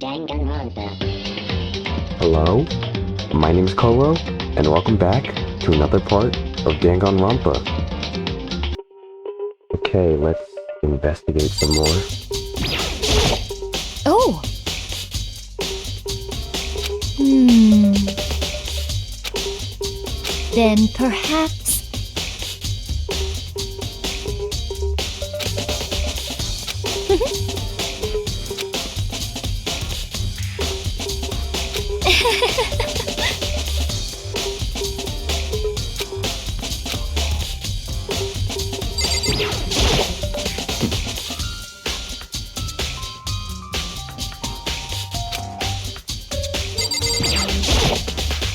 Danganronpa. Hello, my name is Koro, and welcome back to another part of Danganronpa. Okay, let's investigate some more. Oh! Then perhaps...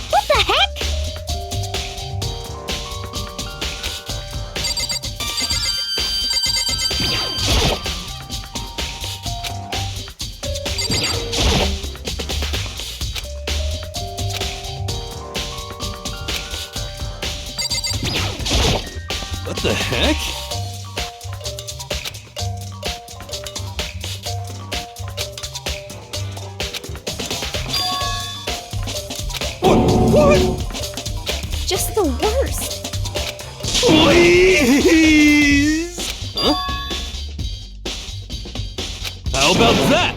What the heck? What the heck? What? Just the worst. Please! Huh? How about that?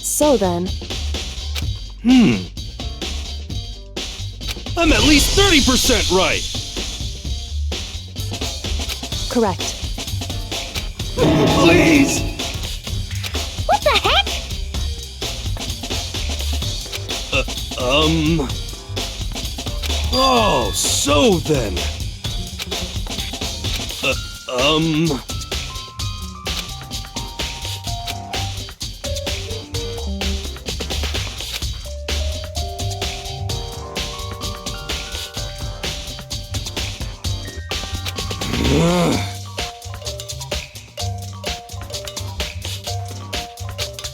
So then... I'm at least 30% right! correct. Please! What the heck? Oh, so then.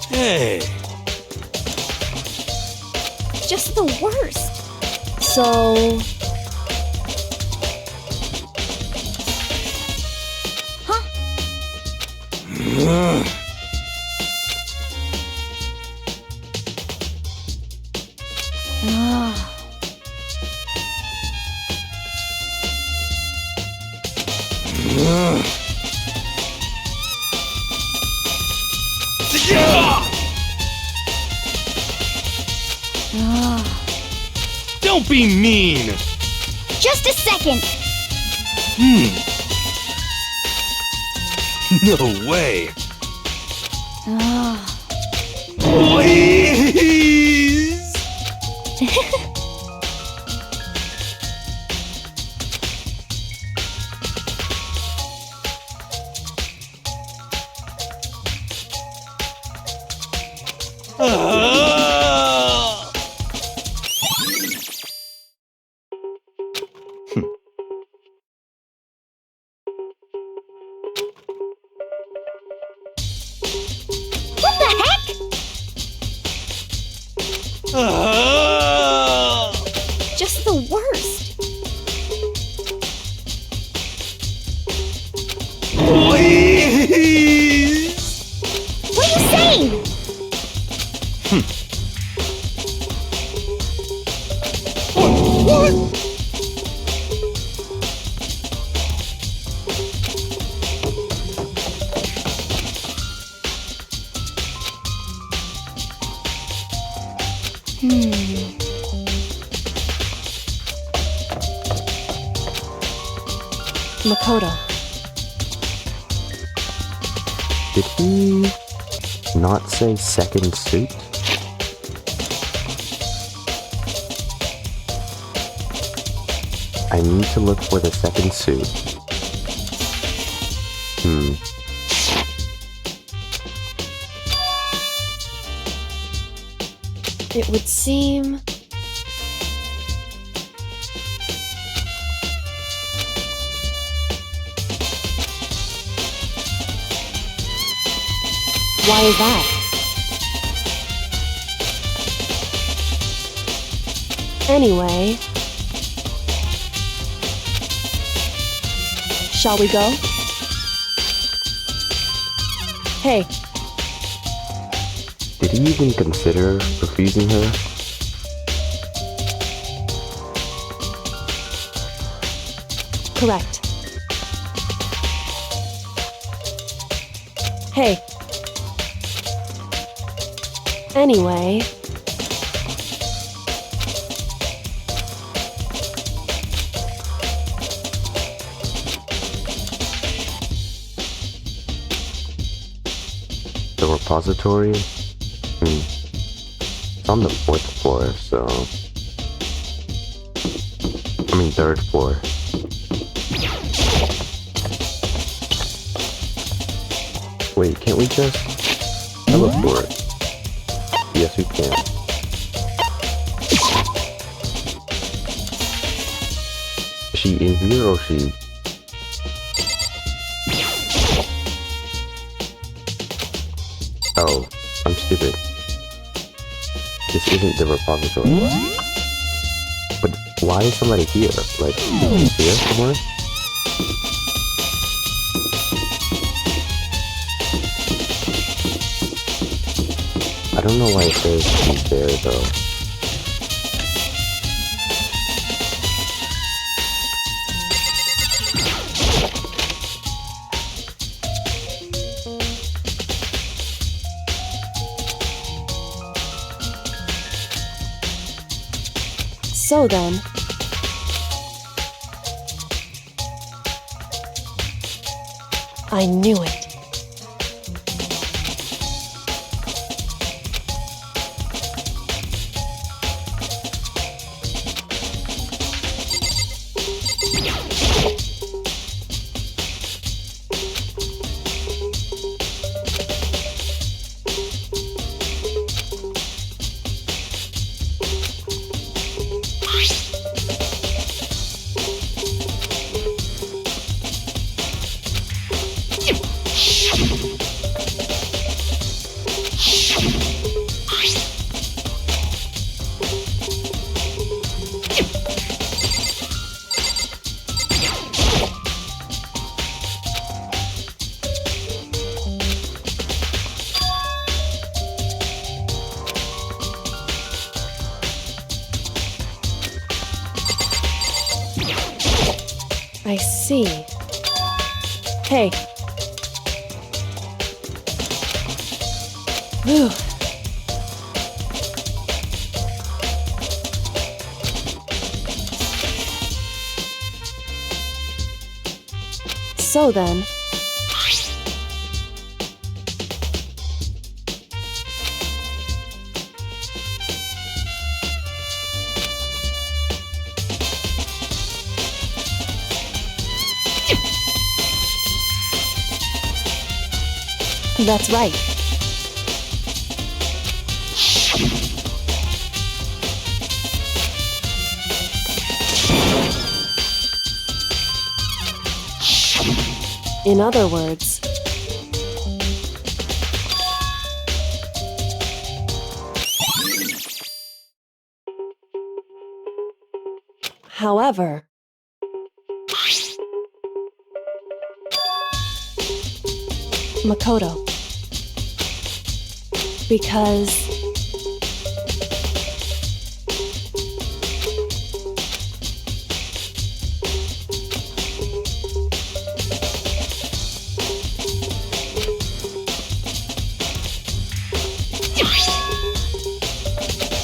Hey. Just the worst. So... Huh? Ah. Don't be mean! Just a second. No way! Ah. Please! What the heck? Just the worst. Please! What are you saying? What? Makoto. Did he not say second suit? I need to look for the second suit. It would seem... Why is that? Anyway... Shall we go? Did he even consider refusing her? Correct. Hey. Anyway, the repository? It's on the 4th floor, so... I mean 3rd floor. Wait, can't we just teleport? Yes, we can. Is she in here or is she... Oh, I'm stupid. This isn't the repository. But why is somebody here? Like, is she here somewhere? I don't know why it says she's there though. so then... I knew it. I see. Hey. Whew. So then... That's right. In other words, however, Makoto. Because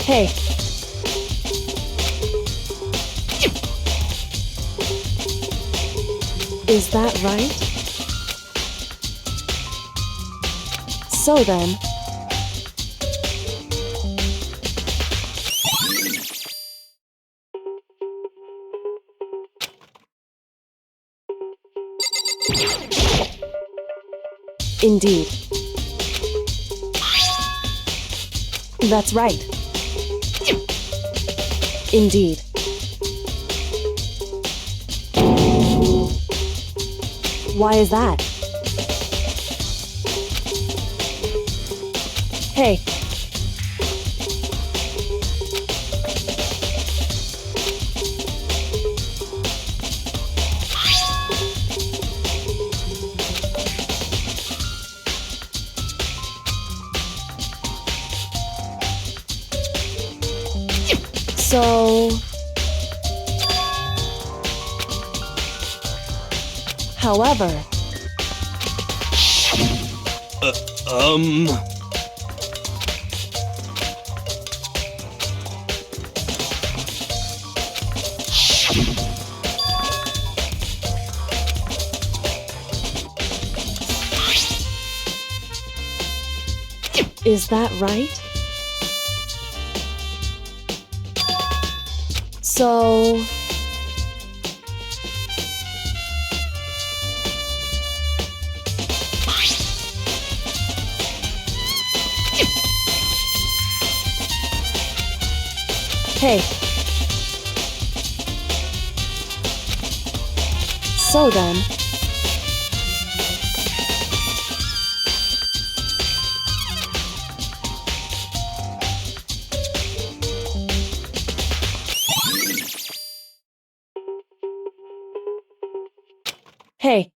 hey. Is that right? So then... Indeed. That's right. Indeed. Why is that? Hey. So... However... Is that right? So... Hey. So then... Hey.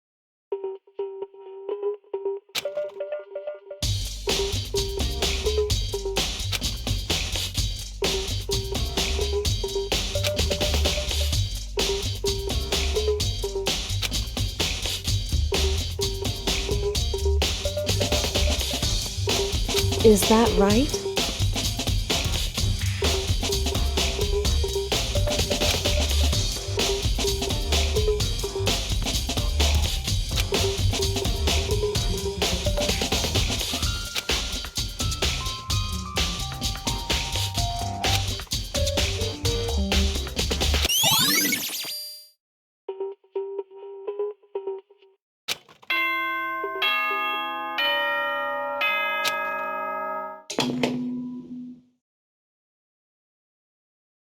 Is that right?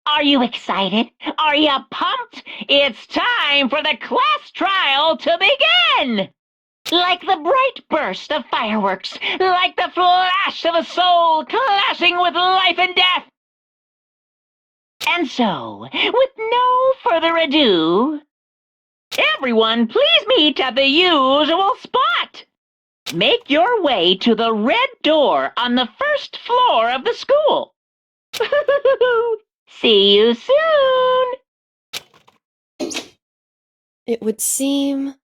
Are you excited? Are you pumped? It's time for the class trial to begin! Like the bright burst of fireworks, like the flash of a soul clashing with life and death. And so, with no further ado, everyone please meet at the usual spot. Make your way to the red door on the first floor of the school. See you soon! It would seem...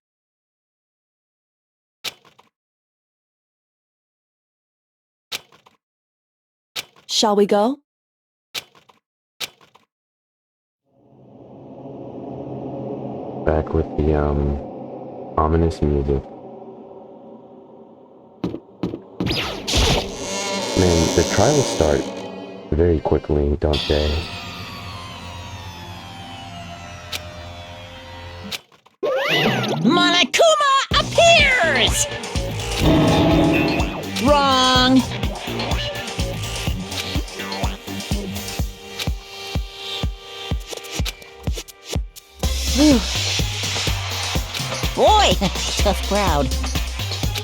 Shall we go? Back with the, ominous music. Man, the trials start very quickly, don't they? Monokuma appears! Wrong! Boy, tough crowd.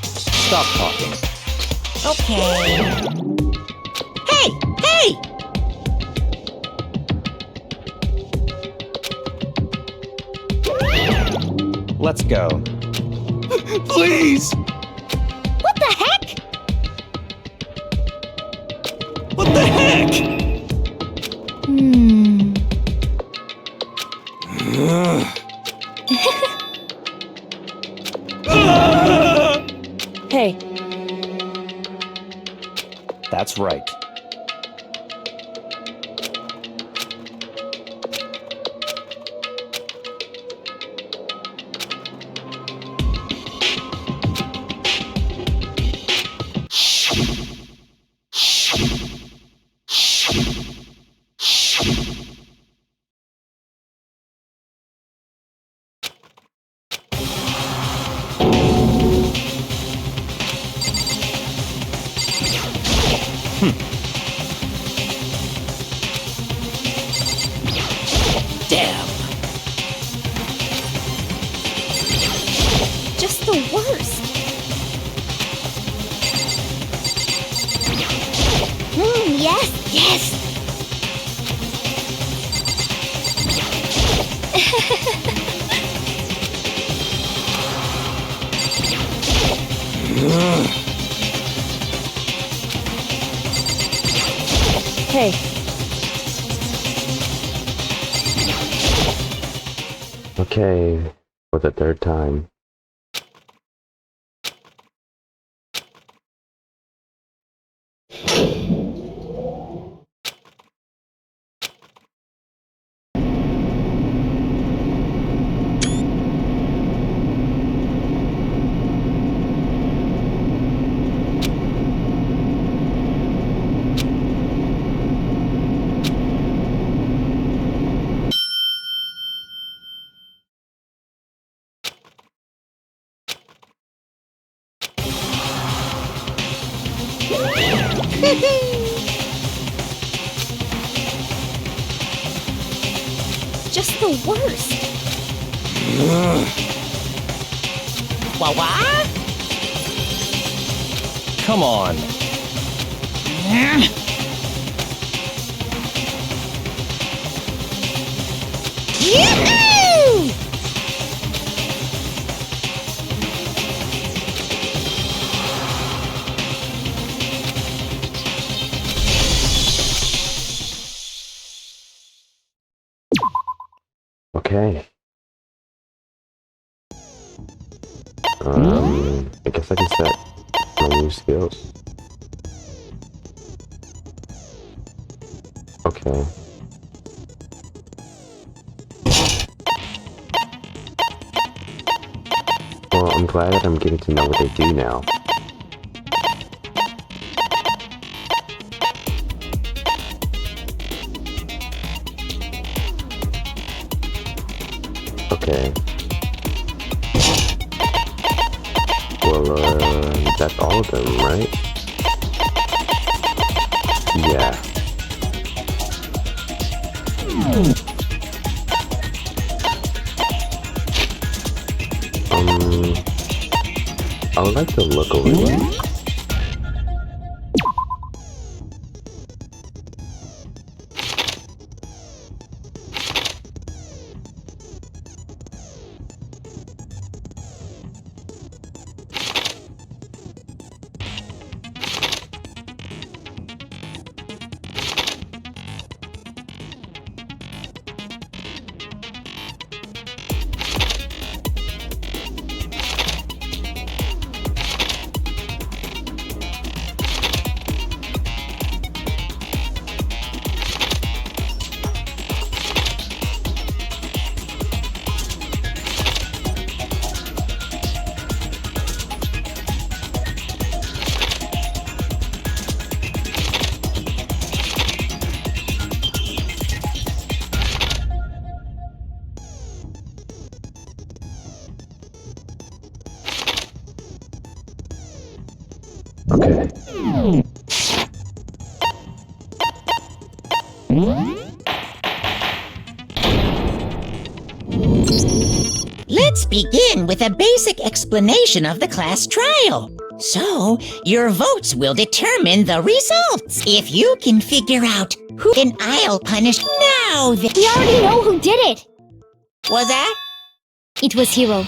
Stop talking. Okay. Hey! Hey! Let's go. Please! What the heck? What the heck? Hey. That's right. Damn. Just the worst. Yes, yes. Hey. Okay, for the third time. Just the worst. What? Come on. Yahoo! Okay. I guess I can set my new skills. Okay. Well, I'm glad that I'm getting to know what they do now. Okay. Well, that's all of them, right? Yeah. I would like to look over here. Okay. Let's begin with a basic explanation of the class trial. So, your votes will determine the results. If you can figure out who, then I'll punish now. We already know who did it! Was that? It was Hiro.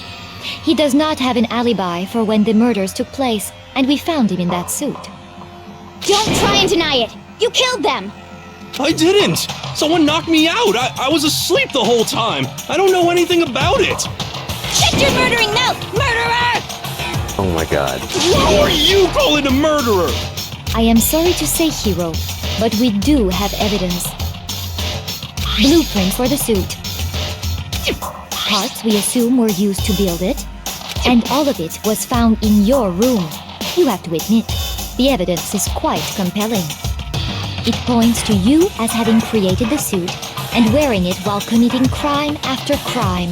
He does not have an alibi for when the murders took place, and we found him in that suit. Don't try and deny it! You killed them! I didn't! Someone knocked me out! I was asleep the whole time! I don't know anything about it! Shut your murdering mouth, murderer! Oh my god. Who are you calling a murderer? I am sorry to say, Hiro, but we do have evidence. Blueprints for the suit. Parts we assume were used to build it. And all of it was found in your room. You have to admit, the evidence is quite compelling. It points to you as having created the suit and wearing it while committing crime after crime.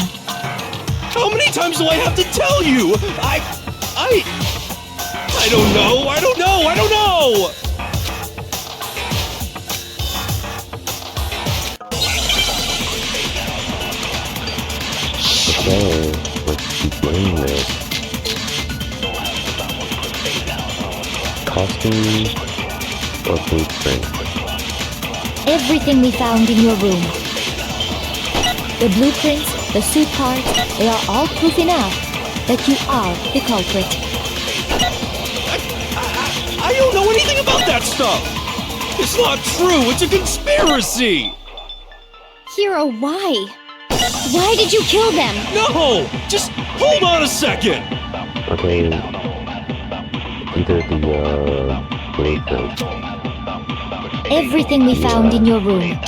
How many times do I have to tell you? I don't know! I don't know! Okay, let's explain this. Costume or blueprint? Everything we found in your room. The blueprints, the suit parts, they are all proof enough that you are the culprit. I don't know anything about that stuff! It's not true! It's a conspiracy! Hiro, why? Why did you kill them? No! Just hold on a second! Okay. Either the blueprint. Everything we found in your room.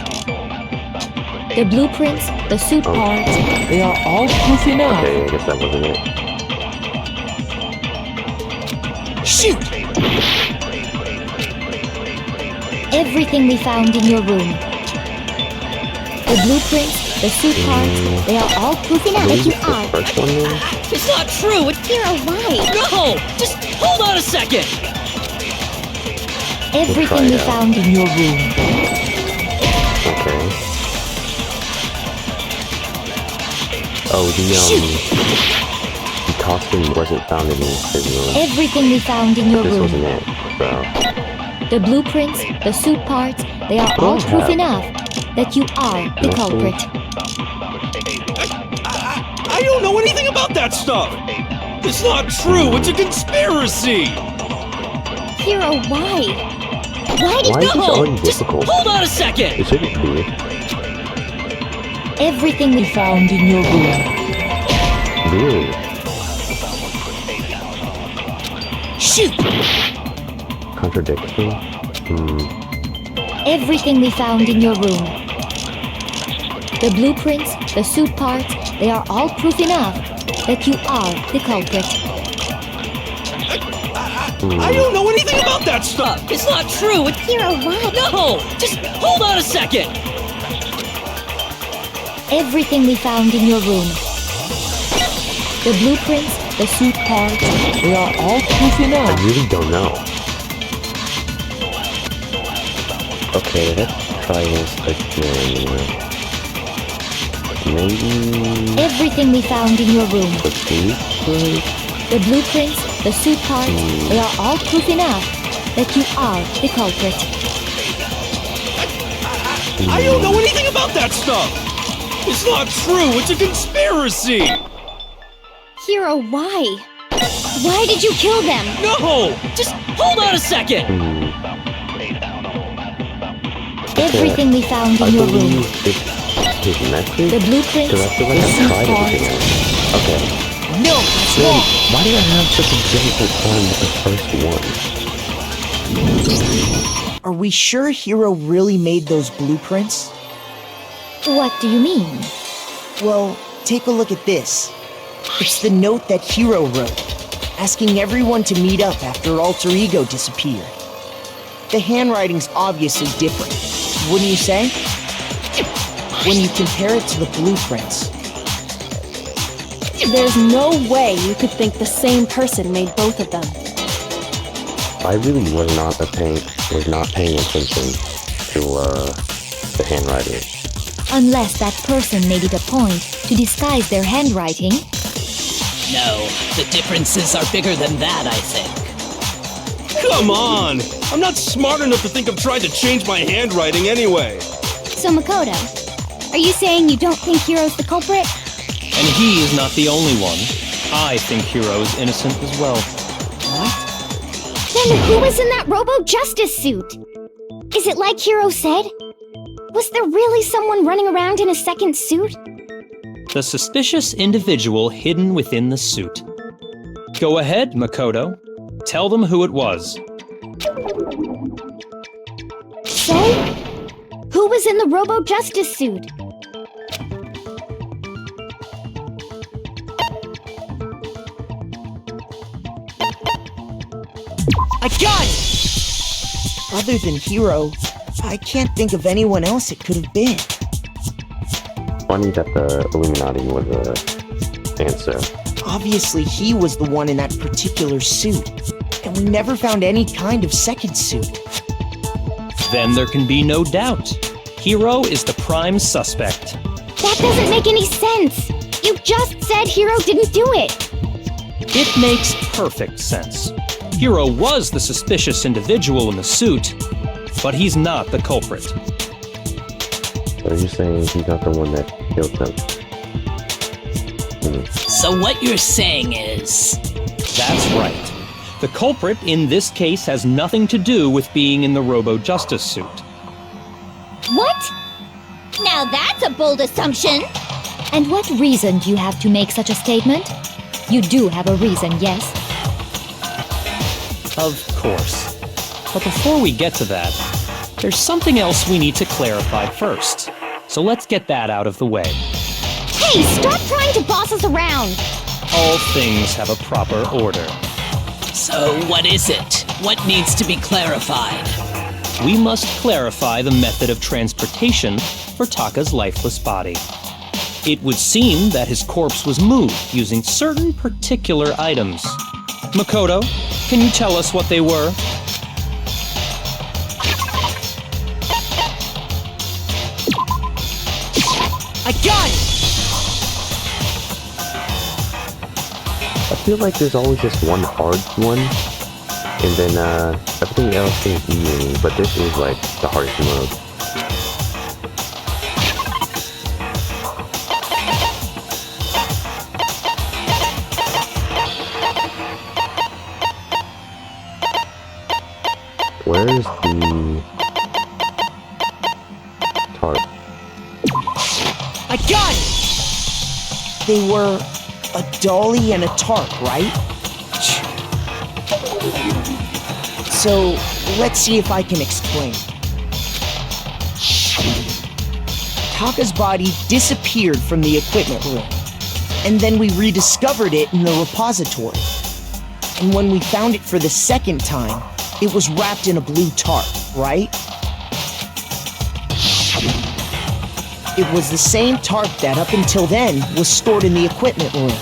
The blueprints, the suit parts, they are all proof enough. Okay, I guess that wasn't it. Shoot! Everything we found in your room. The blueprints, the suit parts, they are all proof enough that you The are. first one then? It's not true! Hero, why? No! Just hold on a second! Everything we it out. found in your room. Okay. Oh, the costume wasn't found in his room. Everything we found in your This room. wasn't it, so... The blueprints, the suit parts, they are all proof enough that you are the culprit. I don't know anything about that stuff! It's not true! It's a conspiracy! Hero, why? Why did Why is this already Just difficult? hold on a second! It shouldn't be. Everything we found in your room. Really? Shoot! Contradiction? Everything we found in your room. The blueprints, the suit parts, they are all proof enough that you are the culprit. I don't know anything about that stuff! It's not true! Hero, why? No! Just hold on a second! Everything we found in your room. The blueprints, the suit parts, they are all proof I enough. really don't know. Okay, let's try this again. Maybe... Everything we found in your room. the blueprint? The blueprints, the suit parts, they are all proof enough that you are the culprit. I don't know anything about that stuff! It's not true! It's a conspiracy! Hero, why? Why did you kill them? No! Just hold on a second! Everything we found I in your room. believe it's his message? The blueprints, Because I feel like the I've suit tried parts. everything else. Okay. No, that's Then wrong. why did I have such a difficult time with the first one? Are we sure Hero really made those blueprints? What do you mean? Well, take a look at this. It's the note that Hero wrote, asking everyone to meet up after Alter Ego disappeared. The handwriting's obviously different, wouldn't you say? When you compare it to the blueprints. There's no way you could think the same person made both of them. I really was not paying attention to the handwriting. Unless that person made it a point to disguise their handwriting. No, the differences are bigger than that, I think. Come on! I'm not smart enough to think of trying to change my handwriting anyway! So, Makoto, are you saying you don't think Hero's the culprit? And he is not the only one. I think Hero is innocent as well. Then who was in that Robo-Justice suit? Is it like Hero said? Was there really someone running around in a second suit? The suspicious individual hidden within the suit. Go ahead, Makoto. Tell them who it was. So, who was in the Robo-Justice suit? I got it! Other than Hero, I can't think of anyone else it could have been. Funny that the Illuminati was the answer. Obviously, he was the one in that particular suit, and we never found any kind of second suit. Then there can be no doubt. Hero is the prime suspect. That doesn't make any sense! You just said Hero didn't do it! It makes perfect sense. Hero was the suspicious individual in the suit, but he's not the culprit. So you're saying he's not the one that killed them? So what you're saying is... That's right. The culprit in this case has nothing to do with being in the Robo-Justice suit. What? Now that's a bold assumption! And what reason do you have to make such a statement? You do have a reason, yes? Of course. But before we get to that, there's something else we need to clarify first. So let's get that out of the way. Hey, stop trying to boss us around! All things have a proper order. So what is it? What needs to be clarified? We must clarify the method of transportation for Taka's lifeless body. It would seem that his corpse was moved using certain particular items. Makoto, can you tell us what they were? I got it! I feel like there's always just one hard one, and then everything else is easy, but this is like the hardest mode. Where is the tarp? I got it! They were a dolly and a tarp, right? So, let's see if I can explain. Taka's body disappeared from the equipment room, and then we rediscovered it in the repository. And when we found it for the second time, it was wrapped in a blue tarp, right? It was the same tarp that, up until then, was stored in the equipment room.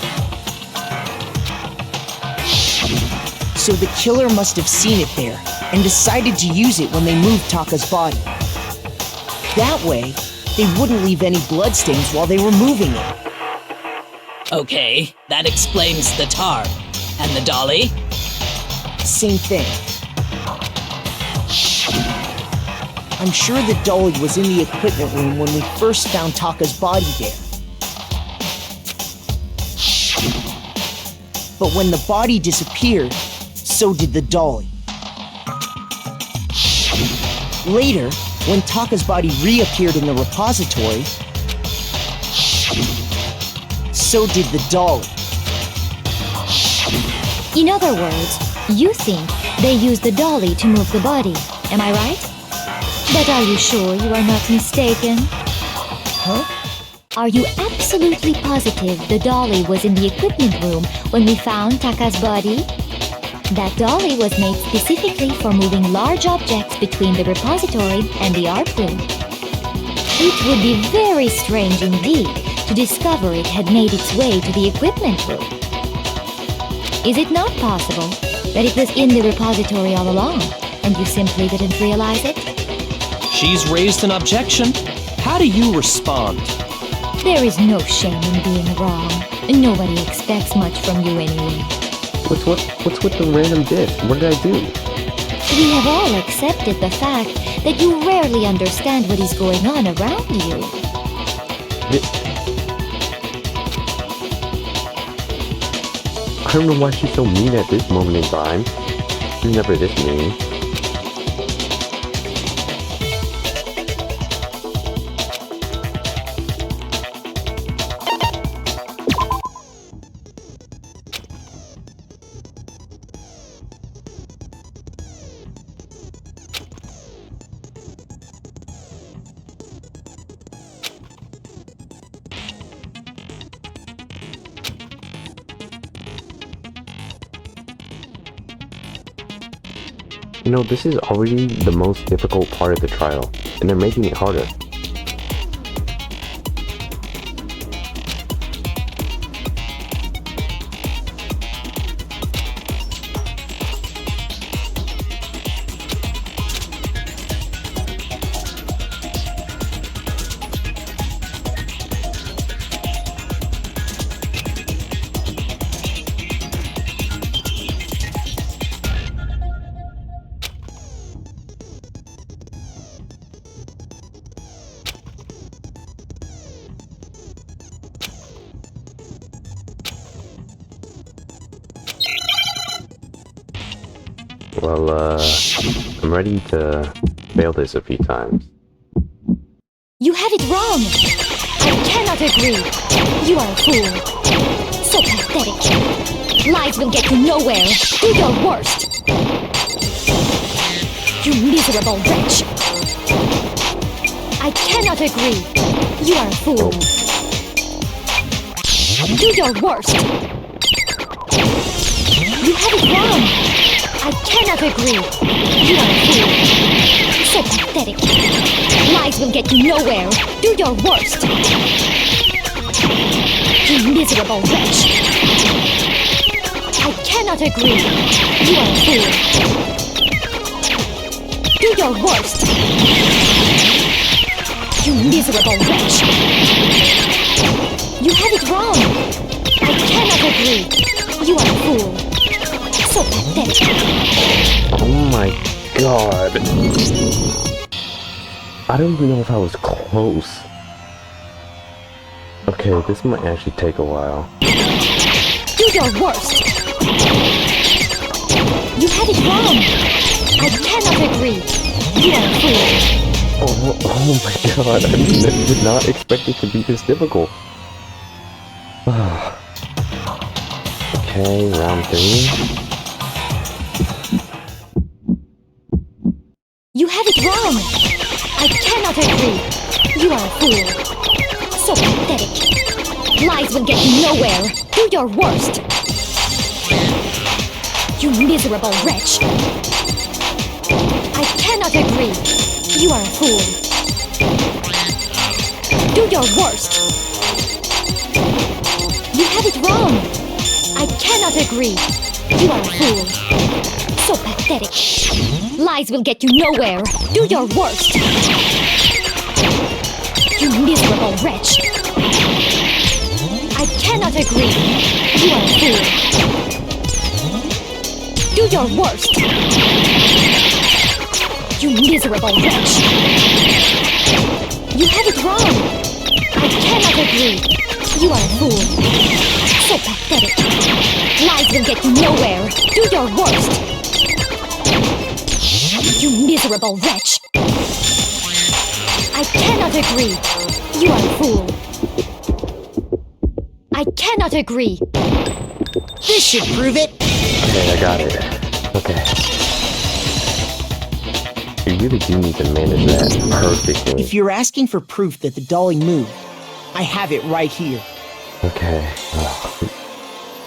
So the killer must have seen it there, and decided to use it when they moved Taka's body. That way, they wouldn't leave any bloodstains while they were moving it. Okay, that explains the tarp. And the dolly? Same thing. I'm sure the dolly was in the equipment room when we first found Taka's body there. But when the body disappeared, so did the dolly. Later, when Taka's body reappeared in the repository, so did the dolly. In other words, you think they used the dolly to move the body, am I right? But are you sure you are not mistaken? Huh? Are you absolutely positive the dolly was in the equipment room when we found Taka's body? That dolly was made specifically for moving large objects between the repository and the art room. It would be very strange indeed to discover it had made its way to the equipment room. Is it not possible that it was in the repository all along and you simply didn't realize it? She's raised an objection. How do you respond? There is no shame in being wrong. Nobody expects much from you anyway. What's with the random diss? What did I do? We have all accepted the fact that you rarely understand what is going on around you. I don't know why she's so mean at this moment in time. She's never this mean. You know, this is already the most difficult part of the trial, and they're making it harder. Well, I'm ready to fail this a few times. You have it wrong! I cannot agree. You are a fool. So pathetic. Lies will get you nowhere. Do your worst. You miserable wretch. I cannot agree. You are a fool. Do your worst. You have it wrong. I cannot agree. You are a fool. So pathetic. Lies will get you nowhere. Do your worst. You miserable wretch. I cannot agree. You are a fool. Do your worst. You miserable wretch. You have it wrong. I cannot agree. You are a fool. So pathetic. Oh my god. I don't even know if I was close. Okay, this might actually take a while. Do your worst. You have it wrong. I cannot agree. You are a fool. Oh my god, I did not expect it to be this difficult. Okay, round 3. You have it wrong. I cannot agree. You are a fool. So pathetic. Lies will get you nowhere. Do your worst. You miserable wretch. I cannot agree. You are a fool. Do your worst. You have it wrong. I cannot agree. You are a fool. So pathetic. Lies will get you nowhere. Do your worst. You miserable wretch. I cannot agree. You are a fool. Do your worst. You miserable wretch. You have it wrong. I cannot agree. You are a fool. So pathetic. Lies will get you nowhere. Do your worst. You miserable wretch. I cannot agree. You are a fool. I cannot agree. This should prove it. Okay, I got it. Okay. You really do need to manage that perfectly. If you're asking for proof that the dolly moved, I have it right here. Okay.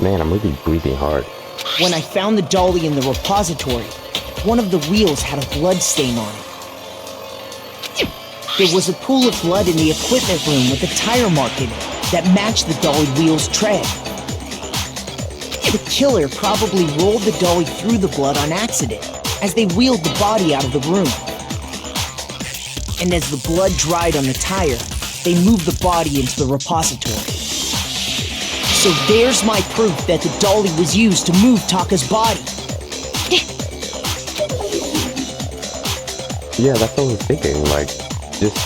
Man, I'm really breathing hard. When I found the dolly in the repository, one of the wheels had a blood stain on it. There was a pool of blood in the equipment room with a tire mark in it that matched the dolly wheel's tread. The killer probably rolled the dolly through the blood on accident as they wheeled the body out of the room. And as the blood dried on the tire, they moved the body into the repository. So there's my proof that the dolly was used to move Taka's body. Yeah, that's what I was thinking. Like, just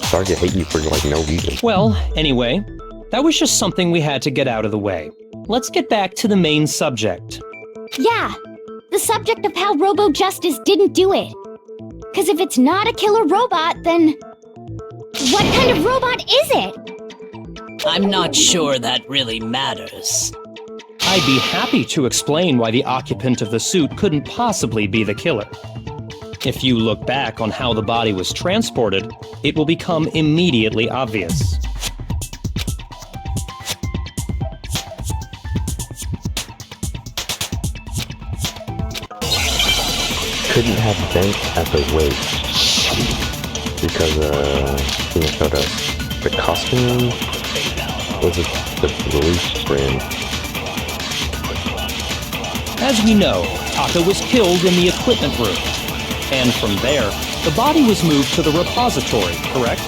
start to hate you for like no reason. Well, anyway, that was just something we had to get out of the way. Let's get back to the main subject. Yeah, the subject of how Robo Justice didn't do it. Because if it's not a killer robot, then what kind of robot is it? I'm not sure that really matters. I'd be happy to explain why the occupant of the suit couldn't possibly be the killer. If you look back on how the body was transported, it will become immediately obvious. Couldn't have vents at the waist because showed us the costume was the release brand. As we know, Taka was killed in the equipment room, and from there, the body was moved to the repository, correct?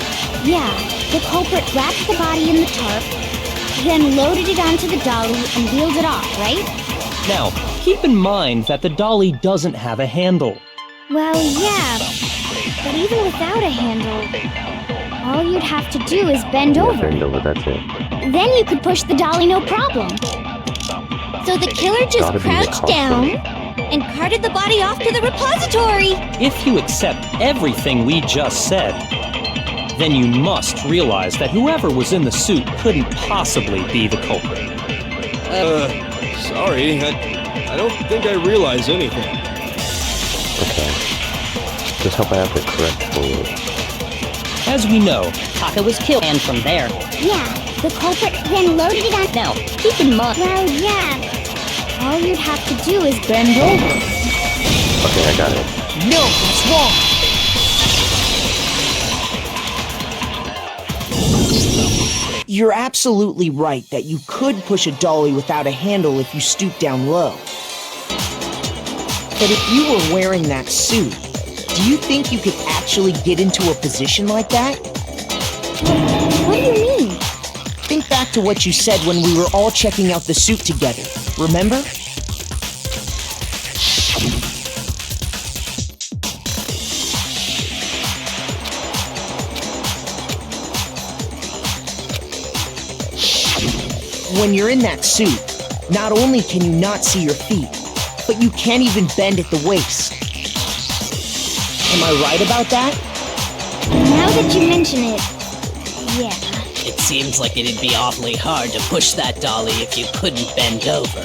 Yeah, the culprit wrapped the body in the tarp, then loaded it onto the dolly and wheeled it off, right? Now, keep in mind that the dolly doesn't have a handle. Well, yeah, but even without a handle, all you'd have to do is bend over. Bend over, that's it. Then you could push the dolly no problem. So the killer just crouched down and carted the body off to the repository. If you accept everything we just said, then you must realize that whoever was in the suit couldn't possibly be the culprit. Sorry, I don't think I realize anything. Okay. Just hope I have the correct clue. As we know, Taka was killed, and from there. Yeah, the culprit then loaded it on. Now, keep in mind. Well, yeah. All you'd have to do is bend over. Okay, I got it. No, that's wrong! You're absolutely right that you could push a dolly without a handle if you stoop down low. But if you were wearing that suit, do you think you could actually get into a position like that? What do you mean? Think back to what you said when we were all checking out the suit together, remember? When you're in that suit, not only can you not see your feet, but you can't even bend at the waist. Am I right about that? Now that you mention it, yeah. It seems like it'd be awfully hard to push that dolly if you couldn't bend over.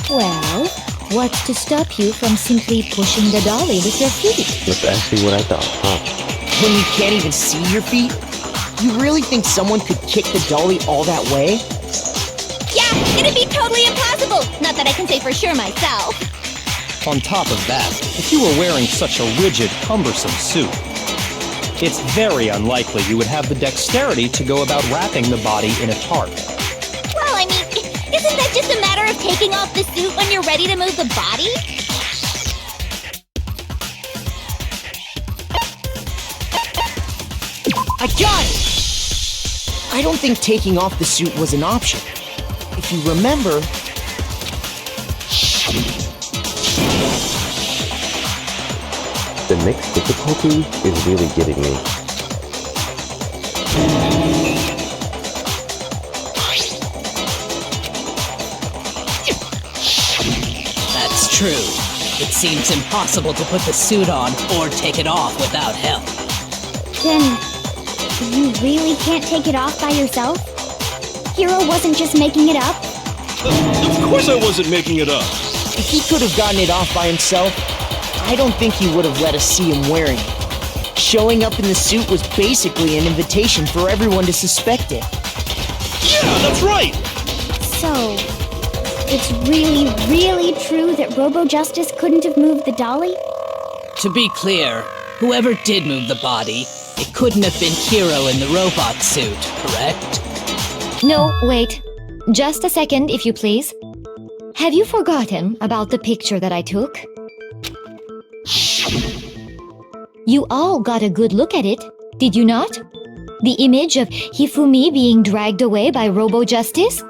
Well, what's to stop you from simply pushing the dolly with your feet? That's actually what I thought, huh? When you can't even see your feet? You really think someone could kick the dolly all that way? Yeah, it'd be totally impossible. Not that I can say for sure myself. on top of that, if you were wearing such a rigid, cumbersome suit, it's very unlikely you would have the dexterity to go about wrapping the body in a tarp. Well, I mean, isn't that just a matter of taking off the suit when you're ready to move the body? I got it! I don't think taking off the suit was an option. If you remember... The next difficulty is really getting me. That's true. It seems impossible to put the suit on or take it off without help. Then, you really can't take it off by yourself? Hiro wasn't just making it up? Of course I wasn't making it up. If he could have gotten it off by himself, I don't think he would have let us see him wearing it. Showing up in the suit was basically an invitation for everyone to suspect it. Yeah, that's right! So, it's really, really true that Robo-Justice couldn't have moved the dolly? To be clear, whoever did move the body, it couldn't have been Hiro in the robot suit, correct? No, wait. Just a second, if you please. Have you forgotten about the picture that I took? You all got a good look at it, did you not? The image of Hifumi being dragged away by Robo-Justice?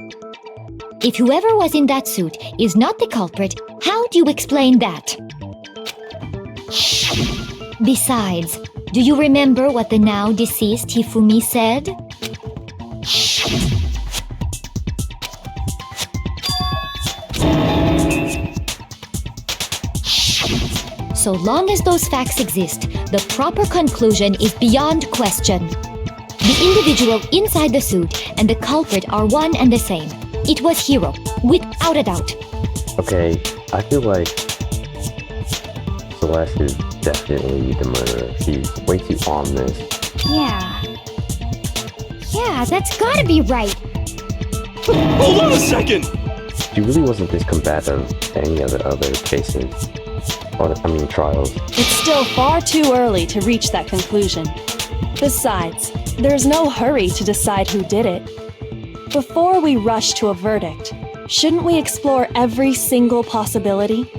If whoever was in that suit is not the culprit, how do you explain that? Besides, do you remember what the now deceased Hifumi said? So long as those facts exist, the proper conclusion is beyond question. The individual inside the suit and the culprit are one and the same. It was Hiro, without a doubt. Okay, I feel like Celeste is definitely the murderer. She's way too ominous. Yeah. Yeah, that's gotta be right. Hold on a second! She really wasn't this combative to any of the other cases. Or, trials. It's still far too early to reach that conclusion. Besides, there's no hurry to decide who did it. Before we rush to a verdict, shouldn't we explore every single possibility?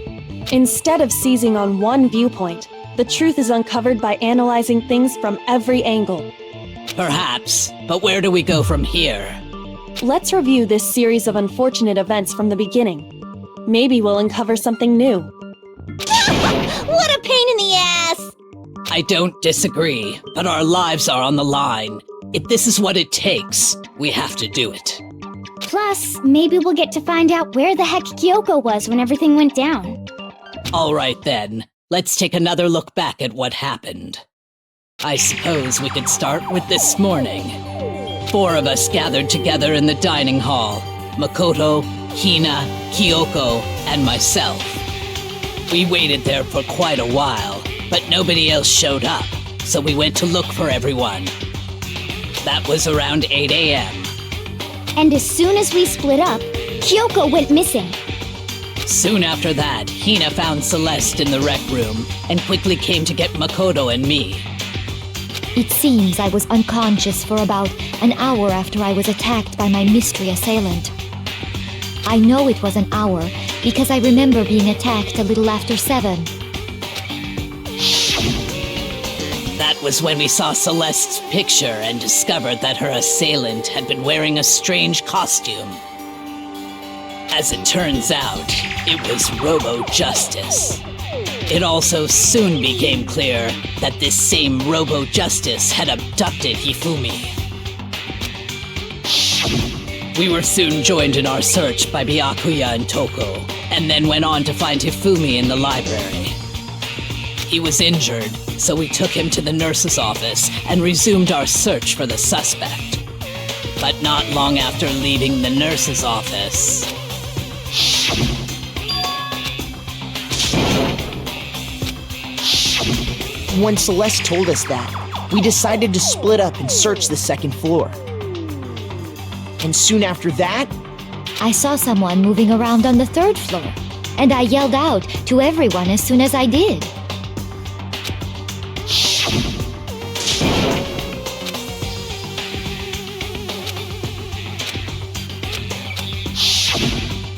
Instead of seizing on one viewpoint, the truth is uncovered by analyzing things from every angle. Perhaps, but where do we go from here? Let's review this series of unfortunate events from the beginning. Maybe we'll uncover something new. What a pain in the ass! I don't disagree, but our lives are on the line. If this is what it takes, we have to do it. Plus, maybe we'll get to find out where the heck Kyoko was when everything went down. All right then, let's take another look back at what happened. I suppose we could start with this morning. 4 of us gathered together in the dining hall. Makoto, Hina, Kyoko, and myself. We waited there for quite a while, but nobody else showed up, so we went to look for everyone. That was around 8 a.m. And as soon as we split up, Kyoko went missing. Soon after that, Hina found Celeste in the rec room and quickly came to get Makoto and me. It seems I was unconscious for about an hour after I was attacked by my mystery assailant. I know it was an hour because I remember being attacked a little after 7. That was when we saw Celeste's picture and discovered that her assailant had been wearing a strange costume. As it turns out, it was Robo-Justice. It also soon became clear that this same Robo-Justice had abducted Hifumi. We were soon joined in our search by Byakuya and Toko, and then went on to find Hifumi in the library. He was injured, so we took him to the nurse's office and resumed our search for the suspect. But not long after leaving the nurse's office... When Celeste told us that, we decided to split up and search the second floor. And soon after that, I saw someone moving around on the 3rd floor, and I yelled out to everyone as soon as I did.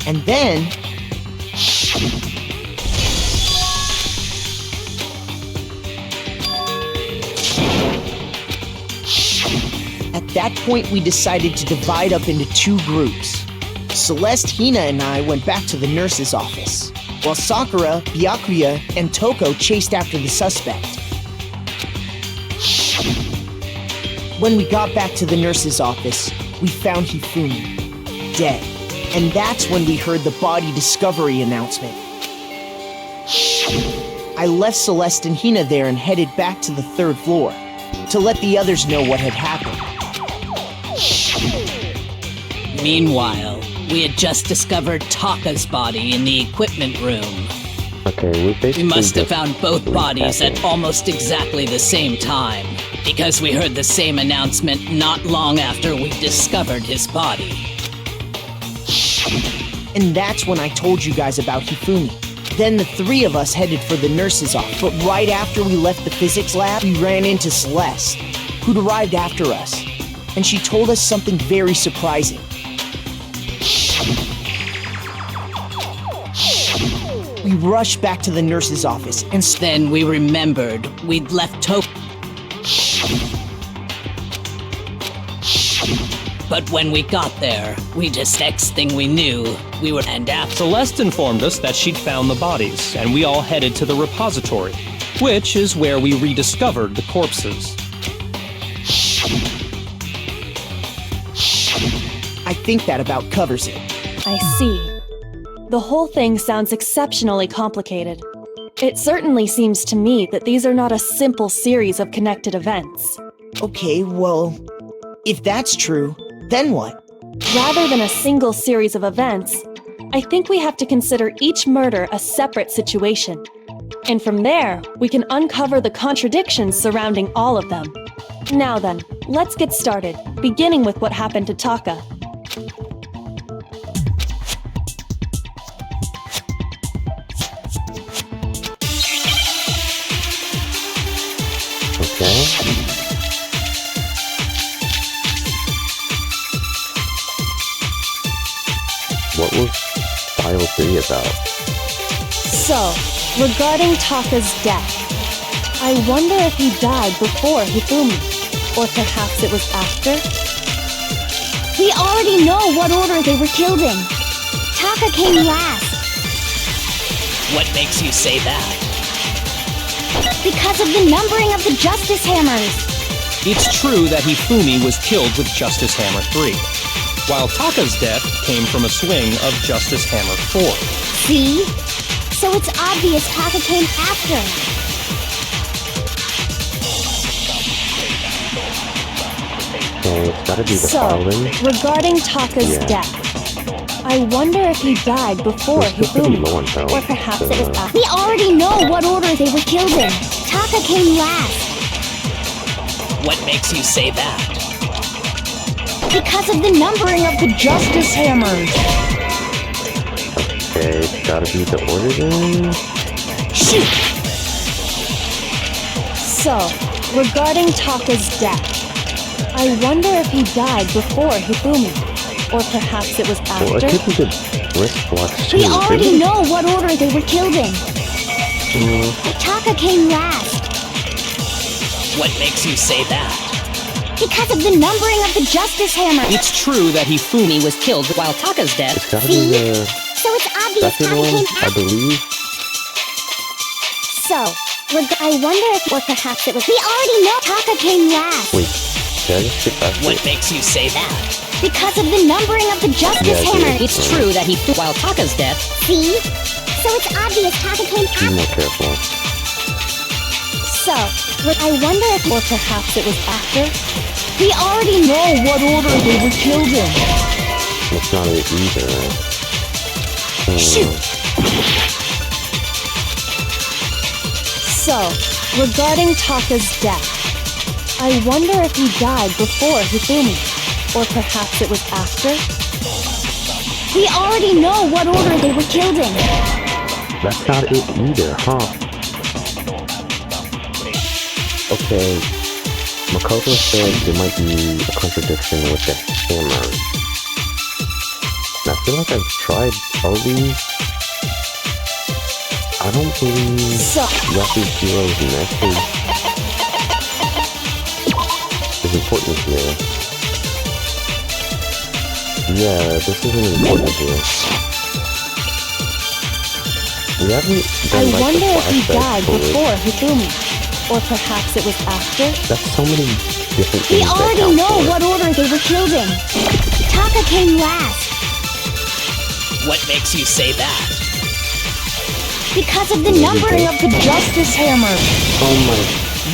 and then... At that point, we decided to divide up into 2 groups. Celeste, Hina, and I went back to the nurse's office, while Sakura, Byakuya, and Toko chased after the suspect. When we got back to the nurse's office, we found Hifumi, dead. And that's when we heard the body discovery announcement. I left Celeste and Hina there and headed back to the 3rd floor to let the others know what had happened. Meanwhile, we had just discovered Taka's body in the equipment room. Okay, we must have found both bodies at almost exactly the same time, because we heard the same announcement not long after we discovered his body. And that's when I told you guys about Hifumi. Then the 3 of us headed for the nurse's office. But right after we left the physics lab, we ran into Celeste, who'd arrived after us. And she told us something very surprising. We rushed back to the nurse's office and then we remembered we'd left Toko. But when we got there, next thing we knew, we were... And after Celeste informed us that she'd found the bodies, and we all headed to the repository, which is where we rediscovered the corpses. I think that about covers it. I see. The whole thing sounds exceptionally complicated. It certainly seems to me that these are not a simple series of connected events. Okay, well, if that's true, then what? Rather than a single series of events, I think we have to consider each murder a separate situation. And from there, we can uncover the contradictions surrounding all of them. Now then, let's get started, beginning with what happened to Taka. Okay. What was File 3 about? So, regarding Taka's death, I wonder if he died before Hifumi, or perhaps it was after? We already know what order they were killed in. Taka came last. What makes you say that? Because of the numbering of the Justice Hammers. It's true that Hifumi was killed with Justice Hammer 3, while Taka's death came from a swing of Justice Hammer 4. See? So it's obvious Taka came after. it's gotta be the So, following. regarding Taka's Yeah. death, I wonder if he died before We're still pretty Hifumi, low on health. or perhaps it was after. We already know what order they were killed in. Taka came last What makes you say that? because of the numbering of the Justice hammers! Okay, it's gotta be the order then. Shoot! So, regarding Taka's death, I wonder if he died before Hifumi, or perhaps it was Well, it after. could be the wristwatch too. We already shouldn't it? know what order they were killed in. Taka came last What makes you say that? because of the numbering of the Justice Hammer. It's true that Hifumi was killed while Taka's dead. It's gotta be the So it's obvious second Taka one, came I after. believe. So, I wonder if, or perhaps it was. We already know Taka came last Wait, did I just skip past What it? makes you say that? because of the numbering of the Justice Yeah, I Hammer. did. It's true that Hifumi, while Taka's dead, See? So it's obvious Taka came Be after. more careful. So, I wonder if, or perhaps it was after. We already know what order they were killed in. It's not it either. Shoot! So, regarding Taka's death, I wonder if he died before Hifumi, or perhaps it was after. We already know what order they were killed in. That's not it either, huh? Okay, Makoto said there might be a contradiction with the hammer. And I feel like I've tried all these. I don't believe So, Yaku's message is important here. Yeah, this isn't important here. We haven't I done like wonder the if he flashback died for it. before Hifumi, or perhaps it was after. That's so many different We things that already count know for it. what order they were killed in. Taka came last What makes you say that? because of the numbering of the Justice hammer! Oh my...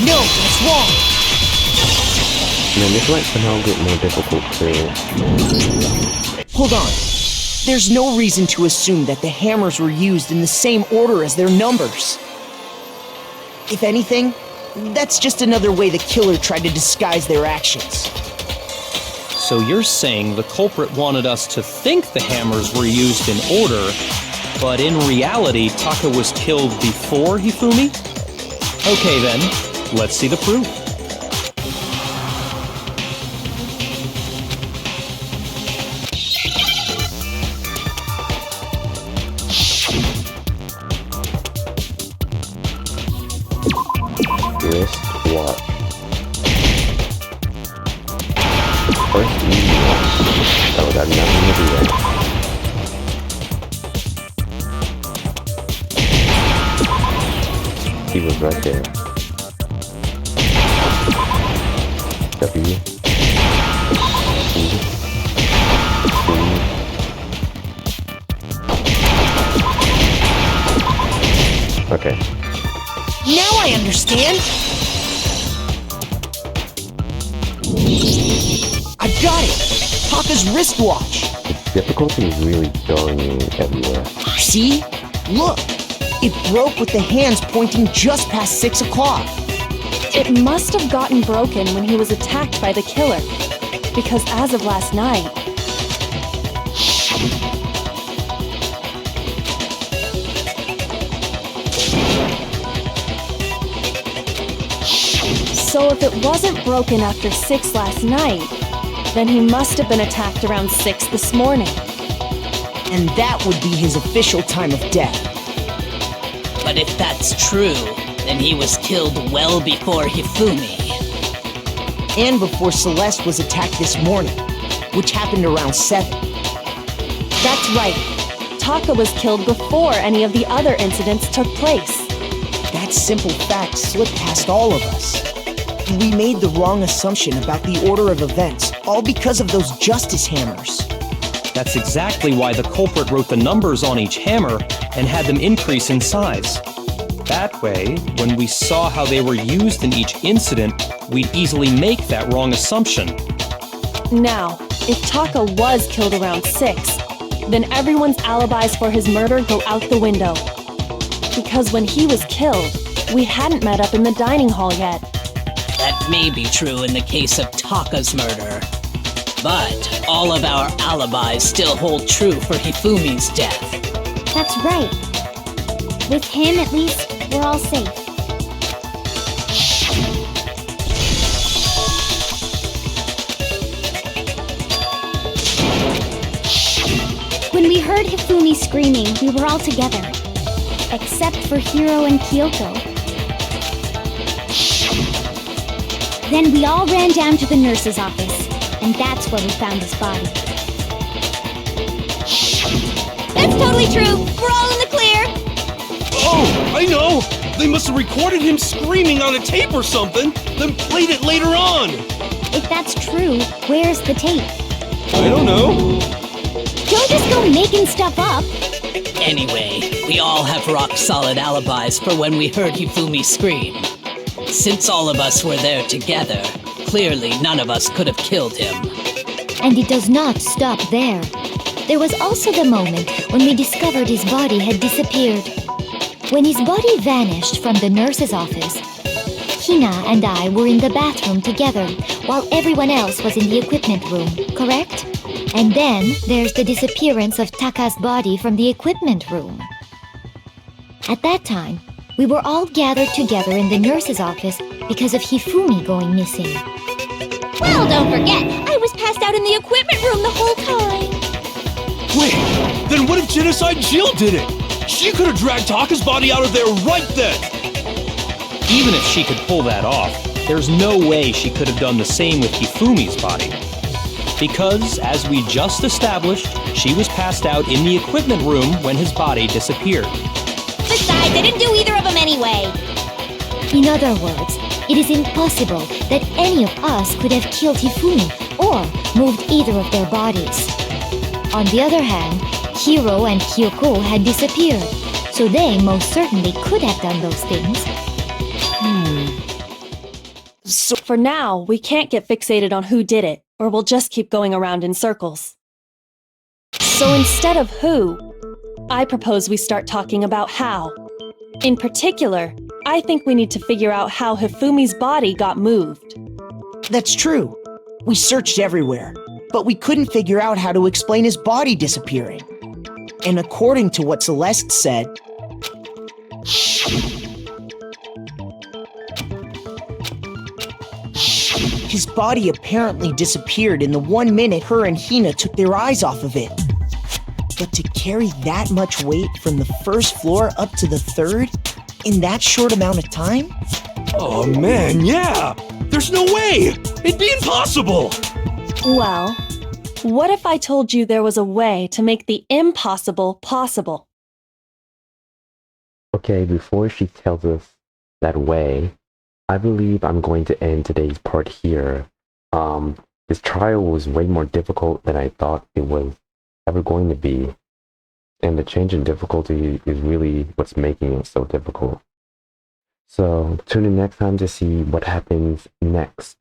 No, that's wrong! Man, this might somehow get more difficult too. Hold on. There's no reason to assume that the hammers were used in the same order as their numbers. If anything, that's just another way the killer tried to disguise their actions. So you're saying the culprit wanted us to think the hammers were used in order, but in reality, Taka was killed before Hifumi? Okay then, let's see the proof. Wristwatch. First easy one. Oh, got nothing to do there. He was right there. W. E. C. Okay. Now I understand! I've got it! Taka's wristwatch! The difficulty is really going everywhere. See? Look! It broke with the hands pointing just past 6 o'clock. It must have gotten broken when he was attacked by the killer, because as of last night, so if it wasn't broken after 6 last night, then he must have been attacked around 6 this morning. And that would be his official time of death. But if that's true, then he was killed well before Hifumi. And before Celeste was attacked this morning, which happened around 7. That's right. Taka was killed before any of the other incidents took place. That simple fact slipped past all of us. We made the wrong assumption about the order of events, all because of those justice hammers. That's exactly why the culprit wrote the numbers on each hammer and had them increase in size. That way, when we saw how they were used in each incident, we'd easily make that wrong assumption. Now, if Taka was killed around 6, then everyone's alibis for his murder go out the window. Because when he was killed, we hadn't met up in the dining hall yet. That may be true in the case of Taka's murder. But all of our alibis still hold true for Hifumi's death. That's right. With him, at least, we're all safe. When we heard Hifumi screaming, we were all together. Except for Hiro and Kyoko. Then we all ran down to the nurse's office, and that's where we found his body. That's totally true! We're all in the clear! Oh, I know! They must have recorded him screaming on a tape or something, then played it later on! If that's true, where's the tape? I don't know. Don't just go making stuff up! Anyway, we all have rock-solid alibis for when we heard Hifumi scream. Since all of us were there together, clearly none of us could have killed him. And it does not stop there. There was also the moment when we discovered his body had disappeared. When his body vanished from the nurse's office, Hina and I were in the bathroom together while everyone else was in the equipment room, correct? And then there's the disappearance of Taka's body from the equipment room. At that time, we were all gathered together in the nurse's office because of Hifumi going missing. Well, don't forget, I was passed out in the equipment room the whole time! Wait, then what if Genocide Jill did it? She could have dragged Taka's body out of there right then! Even if she could pull that off, there's no way she could have done the same with Hifumi's body. Because, as we just established, she was passed out in the equipment room when his body disappeared. Besides, I didn't do either of them anyway! In other words, it is impossible that any of us could have killed Hifumi or moved either of their bodies. On the other hand, Hiro and Kyoko had disappeared, so they most certainly could have done those things. So for now, we can't get fixated on who did it, or we'll just keep going around in circles. So instead of who, I propose we start talking about how. In particular, I think we need to figure out how Hifumi's body got moved. That's true. We searched everywhere, but we couldn't figure out how to explain his body disappearing. And according to what Celeste said, his body apparently disappeared in the 1 minute her and Hina took their eyes off of it. But to carry that much weight from the first floor up to the 3rd in that short amount of time? Oh man, yeah! There's no way! It'd be impossible! Well, what if I told you there was a way to make the impossible possible? Okay, before she tells us that way, I believe I'm going to end today's part here. This trial was way more difficult than I thought it was ever going to be. And the change in difficulty is really what's making it so difficult. So tune in next time to see what happens next.